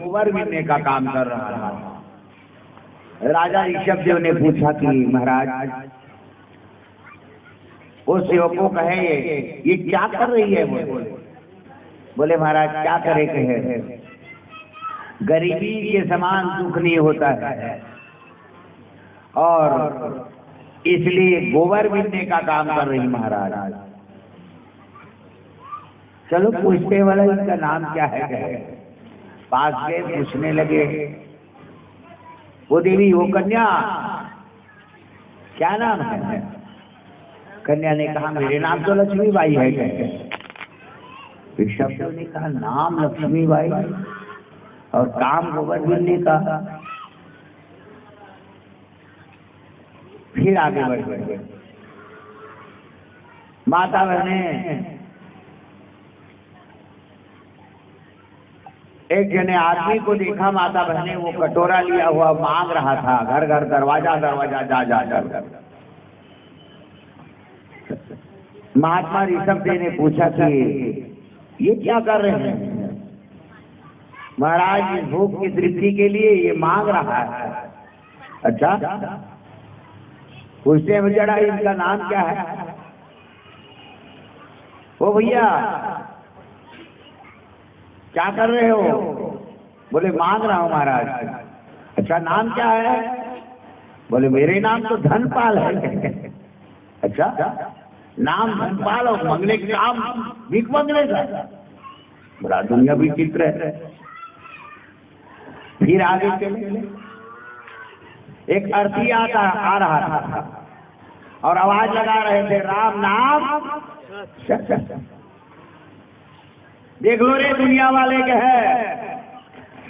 कुंवर बिनने का काम कर रहा था। राजा ऋषभ देव ने पूछा कि महाराज वो सेवकों कहे ये क्या कर रही है? बोले महाराज क्या करे कहे, गरीबी के समान दुख नहीं होता है और इसलिए गोबर बिनने का काम कर रही महाराज। चलो पूछते वाला इसका नाम क्या है कहे। पास गए पूछने लगे, वो देवी वो कन्या क्या नाम है? कन्या ने कहा मेरे नाम तो लक्ष्मीबाई है कहे। ऋषभ देव ने कहा नाम लक्ष्मीबाई और काम गोबर बिनने का। फिर आगे बढ़ गए। माता बहने एक जने आदमी को देखा, माता बहने वो कटोरा लिया हुआ मांग रहा था, घर घर दरवाजा दरवाजा जा जा कर। महात्मा ऋषभ देव ने पूछा कि ये क्या कर रहे हैं? महाराज इस भूख की तृप्ति के लिए ये मांग रहा है। अच्छा पूछते हैं जरा इनका नाम क्या है? ओ भैया क्या कर रहे हो? बोले मांग रहा हूं महाराज। अच्छा नाम क्या है? बोले मेरे नाम तो धनपाल है। अच्छा नाम धनपाल और मंगले के काम भीख मंगले का, बड़ा दुनिया भी चित्र है। फिर आगे चले, एक अर्थी आ रहा था और आवाज लगा रहे थे राम नाम देख लो रे दुनिया वाले के है,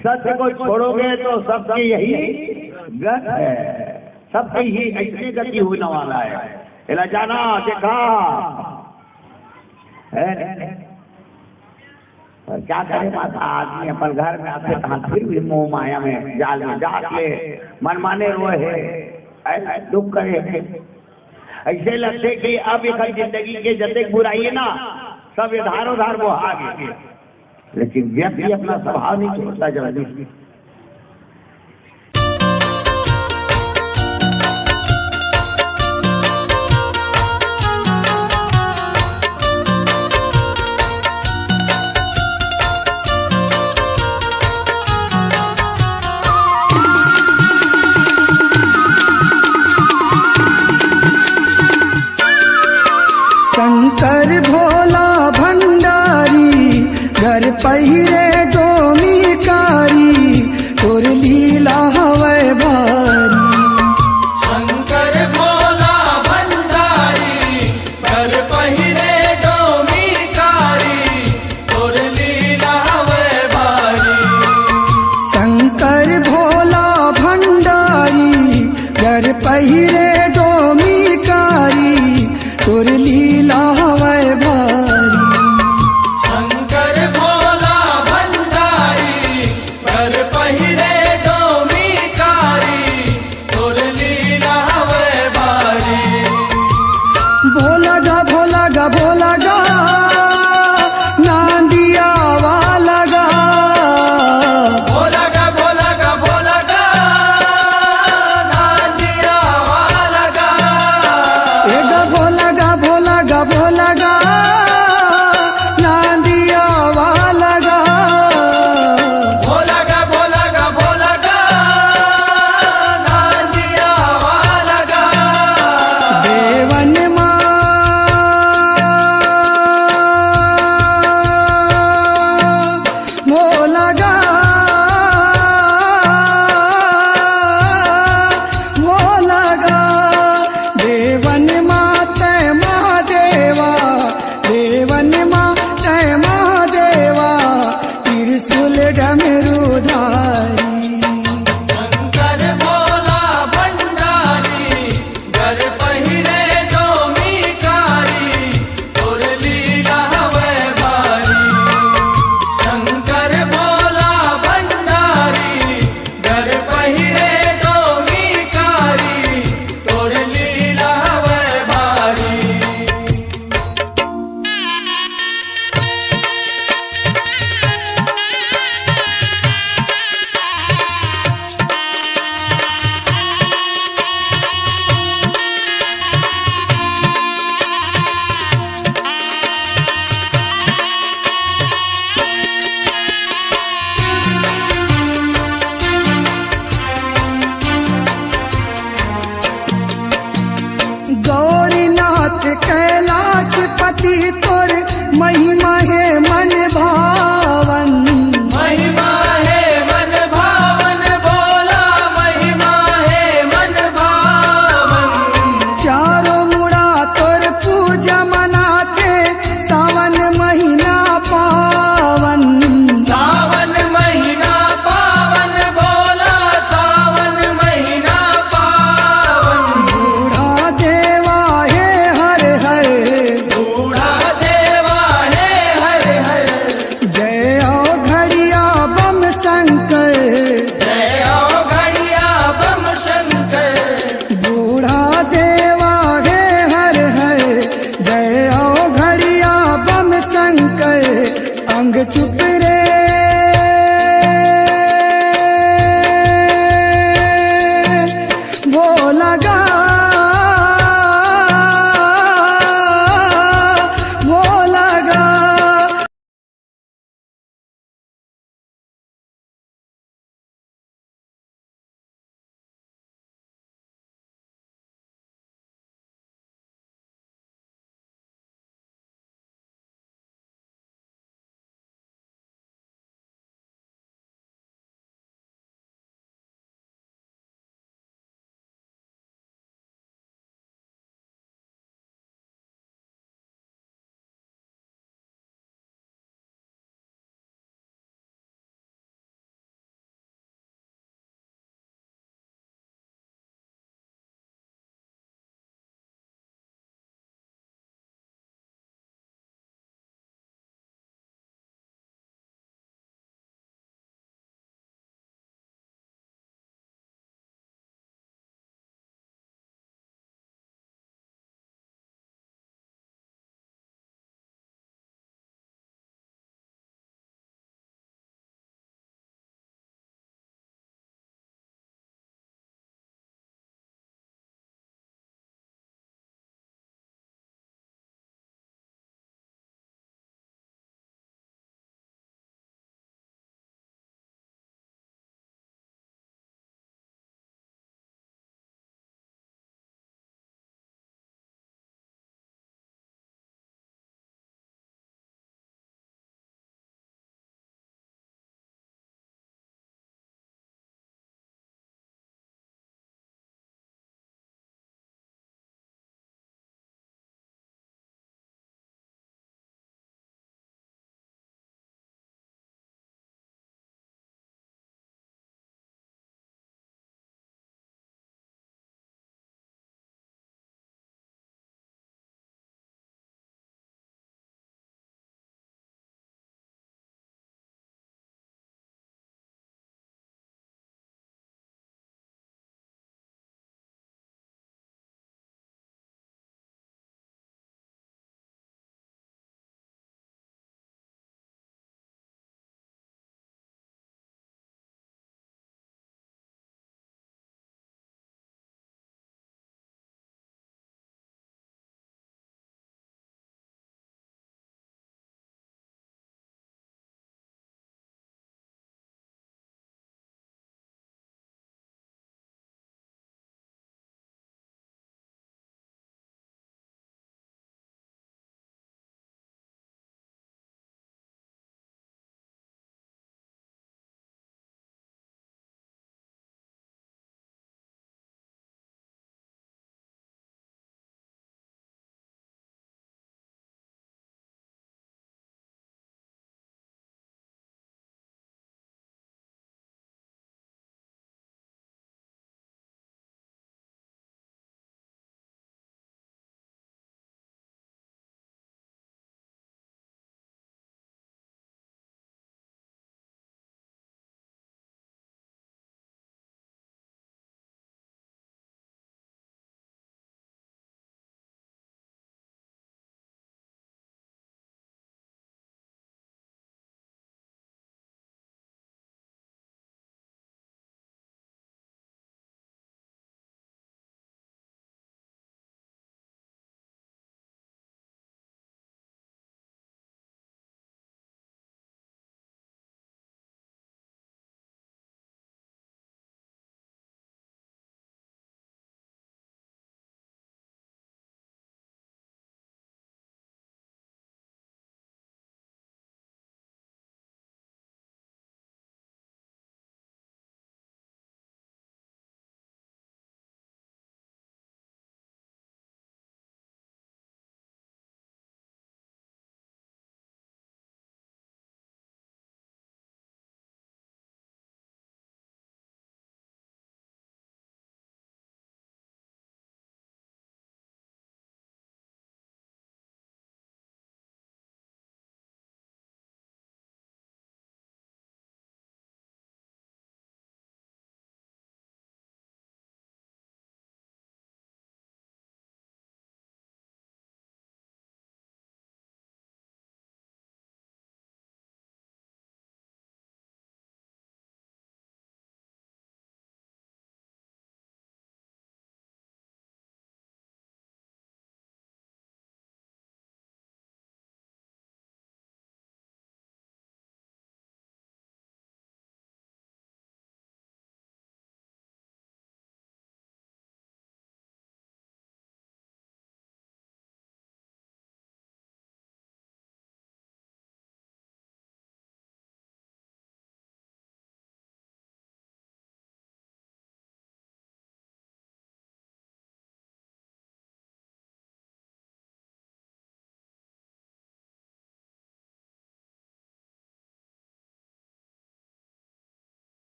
सत्य को छोड़ोगे तो सबकी यही गत है, सबकी ही ऐसी गति होने वाला है। इला जाना देखा है और क्या करे माता, आदमी अपन घर में आते कहाँ फिर भी मोह माया में जाल में जाके मनमाने रोए दुख करे। ऐसे लगते कि अब एक जिंदगी के जते बुराई है ना सब इधार उधार वो आगे, लेकिन व्यक्ति अपना स्वभाव नहीं छोड़ता जल्दी। शंकर भोला भंडारी घर पहिरे डोमिकारी तोर लीला हवै भारी। शंकर भोला भंडारी घर पहिरे डोमिकारी तोर लीला हवै भारी। शंकर भोला भंडारी घर पहिरे डोमिकारी तोर लीला हवै भारी। शंकर भोला भंडारी घर पहिरे डोमिकारी तोर लीला हवै भारी। भोला गा भोला गा भोला गा नांदिया वाला गा। भोला गा भोला गा भोला गा नांदिया वाला गा। ए गा भोला गा भोला गा भोला गा नांदिया वाला गा। भोला गा भोला गा भोला गा नांदिया वाला गा। देवन माँ भोला गा भोला गा। देवन माँ तय महादेवा, देवन माँ तय महादेवा त्रिशूल डमरूधारी। शंकर भोला भंडारी घर पहिरे डोमिकारी तोर लीला हवै भारी। शंकर भोला भंडारी घर पहिरे डोमिकारी तोर लीला हवै भारी। गौरीनाथ कैलाश पति तोर महिमा है मन भावन। महिमा है मन भावन भोला महिमा है मन भावन। चारों मुड़ा तोर पूजा मनाते सावन महीना पावन। सावन महीना पावन भोला सावन महीना पावन। बूढ़ा देवा है हर हर, बूढ़ा देवा है हर हर। जय ओ घड़िया बम शंकर। जय ओ घड़िया बम शंकर। बूढ़ा देवा है हर हर, जय ओ घड़िया बम शंकर। अंग चुप